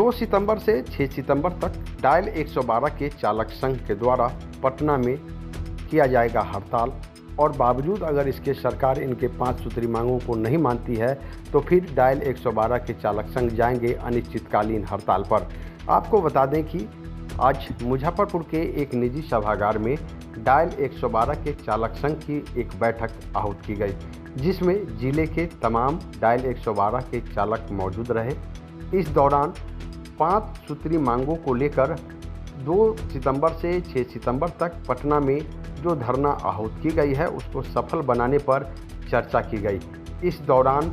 2 सितंबर से 6 सितंबर तक डायल 112 के चालक संघ के द्वारा पटना में किया जाएगा हड़ताल और बावजूद अगर इसके सरकार इनके 5 सूत्री मांगों को नहीं मानती है तो फिर डायल 112 के चालक संघ जाएंगे अनिश्चितकालीन हड़ताल पर। आपको बता दें कि आज मुजफ्फरपुर के एक निजी सभागार में डायल 112 के चालक संघ की एक बैठक आहूत की गई, जिसमें जिले के तमाम डायल 112 के चालक मौजूद रहे। इस दौरान 5 सूत्री मांगों को लेकर 2 सितंबर से 6 सितंबर तक पटना में जो धरना आहूत की गई है उसको सफल बनाने पर चर्चा की गई। इस दौरान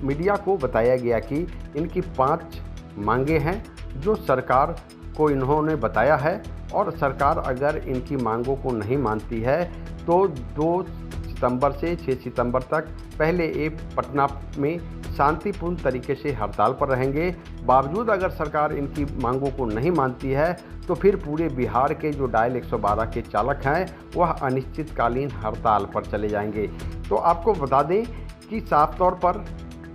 मीडिया को बताया गया कि इनकी 5 मांगे हैं जो सरकार को इन्होंने बताया है और सरकार अगर इनकी मांगों को नहीं मानती है तो 2 सितंबर से 6 सितंबर तक पहले ये पटना में शांतिपूर्ण तरीके से हड़ताल पर रहेंगे। बावजूद अगर सरकार इनकी मांगों को नहीं मानती है तो फिर पूरे बिहार के जो डायल 112 के चालक हैं वह अनिश्चितकालीन हड़ताल पर चले जाएंगे। तो आपको बता दें कि साफ तौर पर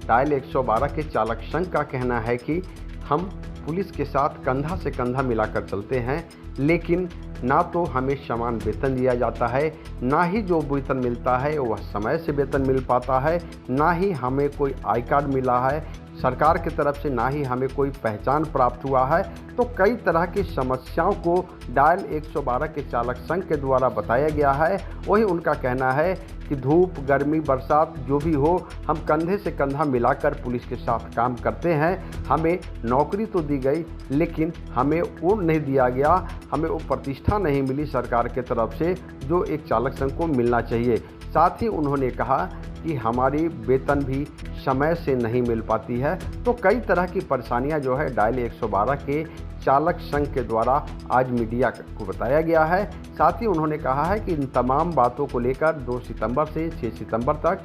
डायल 112 के चालक संघ का कहना है कि हम पुलिस के साथ कंधा से कंधा मिलाकर चलते हैं, लेकिन ना तो हमें समान वेतन दिया जाता है, ना ही जो वेतन मिलता है वह समय से वेतन मिल पाता है, ना ही हमें कोई आई कार्ड मिला है सरकार की तरफ से, ना ही हमें कोई पहचान प्राप्त हुआ है। तो कई तरह की समस्याओं को डायल 112 के चालक संघ के द्वारा बताया गया है। वही उनका कहना है कि धूप, गर्मी, बरसात जो भी हो, हम कंधे से कंधा मिलाकर पुलिस के साथ काम करते हैं। हमें नौकरी तो दी गई लेकिन हमें वो नहीं दिया गया, हमें वो प्रतिष्ठा नहीं मिली सरकार के तरफ से जो एक चालक संघ को मिलना चाहिए। साथ ही उन्होंने कहा कि हमारी वेतन भी समय से नहीं मिल पाती है। तो कई तरह की परेशानियां जो है डायल 112 के चालक संघ के द्वारा आज मीडिया को बताया गया है। साथ ही उन्होंने कहा है कि इन तमाम बातों को लेकर 2 सितंबर से 6 सितंबर तक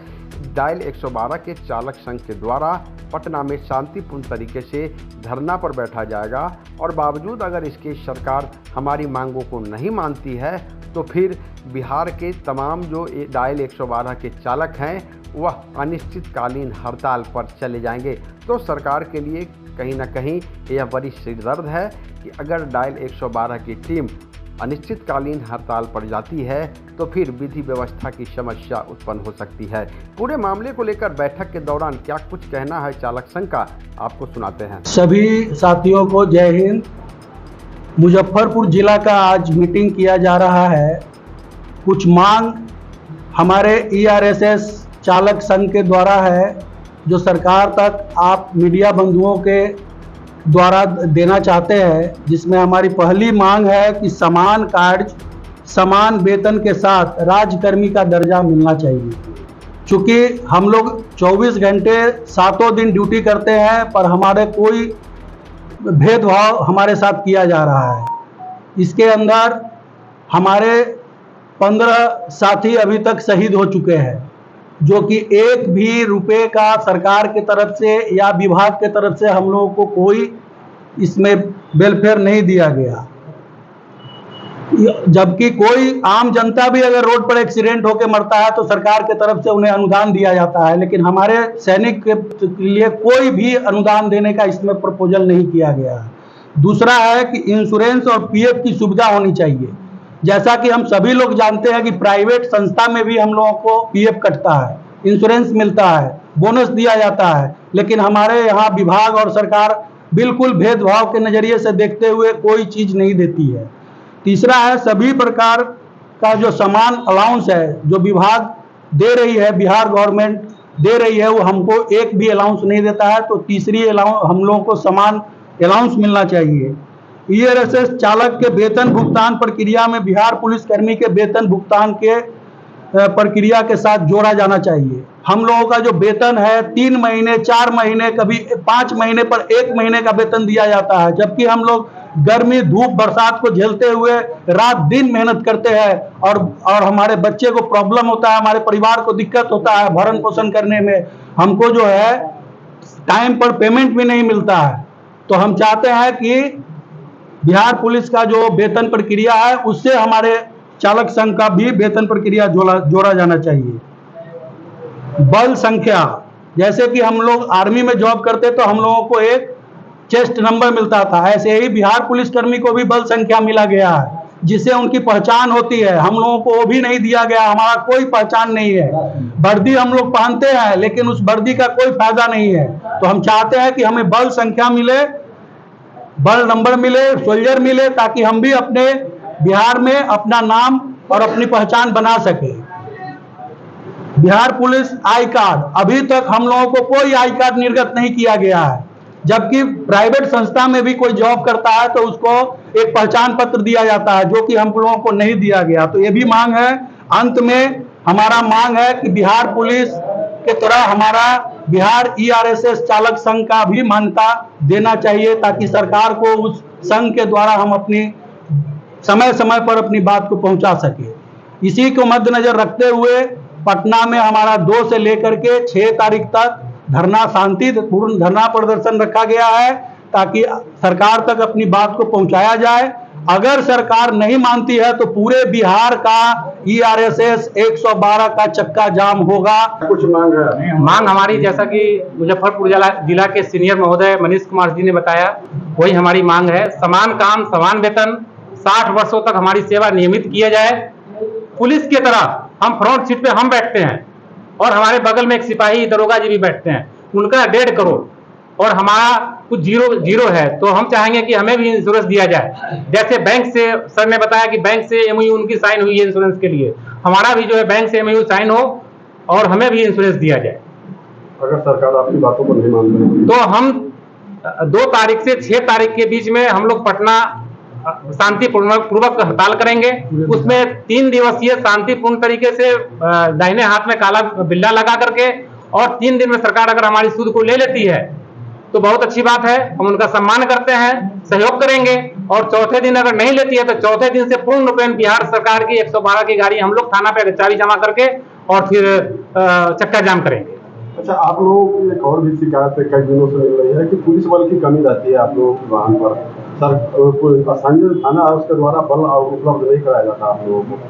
डायल 112 के चालक संघ के द्वारा पटना में शांतिपूर्ण तरीके से धरना पर बैठा जाएगा और बावजूद अगर इसकी सरकार हमारी मांगों को नहीं मानती है तो फिर बिहार के तमाम जो डायल 112 के चालक हैं वह अनिश्चितकालीन हड़ताल पर चले जाएंगे। तो सरकार के लिए कहीं ना कहीं यह बड़ी सिरदर्द है कि अगर डायल 112 की टीम अनिश्चितकालीन हड़ताल पर जाती है तो फिर विधि व्यवस्था की समस्या उत्पन्न हो सकती है। पूरे मामले को लेकर बैठक के दौरान क्या कुछ कहना है चालक संघ का, आपको सुनाते हैं। सभी साथियों को जय हिंद। मुजफ्फरपुर जिला का आज मीटिंग किया जा रहा है। कुछ मांग हमारे ERSS चालक संघ के द्वारा है जो सरकार तक आप मीडिया बंधुओं के द्वारा देना चाहते हैं, जिसमें हमारी पहली मांग है कि समान कार्य समान वेतन के साथ राज्यकर्मी का दर्जा मिलना चाहिए। चूँकि हम लोग 24 घंटे 7 दिन ड्यूटी करते हैं पर हमारे कोई भेदभाव हमारे साथ किया जा रहा है। इसके अंदर हमारे 15 साथी अभी तक शहीद हो चुके हैं, जो कि एक भी रुपए का सरकार की तरफ से या विभाग के तरफ से हम लोगों को कोई इसमें वेलफेयर नहीं दिया गया। जबकि कोई आम जनता भी अगर रोड पर एक्सीडेंट होकर मरता है तो सरकार की तरफ से उन्हें अनुदान दिया जाता है, लेकिन हमारे सैनिक के लिए कोई भी अनुदान देने का इसमें प्रपोजल नहीं किया गया है। दूसरा है कि इंश्योरेंस और PF की सुविधा होनी चाहिए। जैसा कि हम सभी लोग जानते हैं कि प्राइवेट संस्था में भी हम लोगों को PF कटता है, इंश्योरेंस मिलता है, बोनस दिया जाता है, लेकिन हमारे यहाँ विभाग और सरकार बिल्कुल भेदभाव के नज़रिए से देखते हुए कोई चीज़ नहीं देती है। तीसरा है सभी प्रकार का जो समान अलाउंस है जो विभाग दे रही है, बिहार गवर्नमेंट दे रही है, वो हमको एक भी अलाउंस नहीं देता है। तो तीसरी अलाउंस हम लोगों को समान अलाउंस मिलना चाहिए। ERSS चालक के वेतन भुगतान प्रक्रिया में बिहार पुलिस कर्मी के वेतन भुगतान के प्रक्रिया के साथ जोड़ा जाना चाहिए। हम लोगों का जो वेतन है 3 महीने 4 महीने कभी 5 महीने पर 1 महीने का वेतन दिया जाता है, जबकि हम लोग गर्मी धूप बरसात को झेलते हुए रात दिन मेहनत करते हैं और हमारे बच्चे को प्रॉब्लम होता है, हमारे परिवार को दिक्कत होता है भरण पोषण करने में। हमको जो है टाइम पर पेमेंट भी नहीं मिलता है। तो हम चाहते हैं कि बिहार पुलिस का जो वेतन प्रक्रिया है उससे हमारे चालक संघ का भी वेतन प्रक्रिया जोड़ा जाना चाहिए। बल संख्या, जैसे कि हम लोग आर्मी में जॉब करते तो हम लोगों को एक चेस्ट नंबर मिलता था, ऐसे ही बिहार पुलिसकर्मी को भी बल संख्या मिला गया है, जिससे उनकी पहचान होती है। हम लोगों को वो भी नहीं दिया गया, हमारा कोई पहचान नहीं है। वर्दी हम लोग पहनते हैं, लेकिन उस वर्दी का कोई फायदा नहीं है। तो हम चाहते हैं कि हमें बल संख्या मिले, बल नंबर मिले, सोल्जर मिले, ताकि हम भी अपने बिहार में अपना नाम और अपनी पहचान बना सके। बिहार पुलिस आई कार्ड, अभी तक हम लोगों को कोई आई कार्ड निर्गत नहीं किया गया है, जबकि प्राइवेट संस्था में भी कोई जॉब करता है तो उसको एक पहचान पत्र दिया जाता है, जो कि हम लोगों को नहीं दिया गया। तो ये भी मांग है। अंत में हमारा मांग है कि बिहार पुलिस के तरह हमारा बिहार ERSS चालक संघ का भी मान्यता देना चाहिए, ताकि सरकार को उस संघ के द्वारा हम अपनी समय समय पर अपनी बात को पहुंचा सके। इसी को मद्देनजर रखते हुए पटना में हमारा 2 से लेकर के 6 तारीख तक धरना, शांतिपूर्ण धरना प्रदर्शन रखा गया है, ताकि सरकार तक अपनी बात को पहुंचाया जाए। अगर सरकार नहीं मानती है तो पूरे बिहार का ERSS 112 का चक्का जाम होगा। कुछ मांग है? मांग हमारी, जैसा कि मुजफ्फरपुर जिला के सीनियर महोदय मनीष कुमार जी ने बताया, वही हमारी मांग है। समान काम समान वेतन, 60 वर्षों तक हमारी सेवा नियमित किया जाए। पुलिस की तरह हम फ्रंट सीट पे हम बैठते हैं और हमारे बगल में एक सिपाही दरोगा जी भी बैठते हैं, उनका 1.5 करोड़ और हमारा कुछ जीरो है। तो हम चाहेंगे कि हमें भी इंश्योरेंस दिया जाए। जैसे बैंक से सर ने बताया कि बैंक से MOU उनकी साइन हुई है इंश्योरेंस के लिए, हमारा भी जो है बैंक से MOU साइन हो और हमें भी इंश्योरेंस दिया जाए। अगर सरकार आपकी बातों को नहीं मानती तो हम 2 तारीख से 6 तारीख के बीच में हम लोग पटना शांतिपूर्वक हड़ताल करेंगे। उसमें 3 दिवसीय शांतिपूर्ण तरीके से दाहिने हाथ में काला बिल्ला लगा करके, और 3 दिन में सरकार अगर हमारी सूद को ले लेती है तो बहुत अच्छी बात है, हम उनका सम्मान करते हैं, सहयोग करेंगे। और चौथे दिन अगर नहीं लेती है तो चौथे दिन से पूर्ण रूपेण बिहार सरकार की 112 की गाड़ी हम लोग थाना पे चाबी जमा करके और फिर चक्का जाम करेंगे। अच्छा, आप लोगों की एक और भी शिकायत कई दिनों से मिल रही है कि पुलिस बल की कमी रहती है आप लोगों के वाहन पर। सर, स्थानीय थाना उसके द्वारा बल उपलब्ध नहीं कराया जाता आप लोगों को।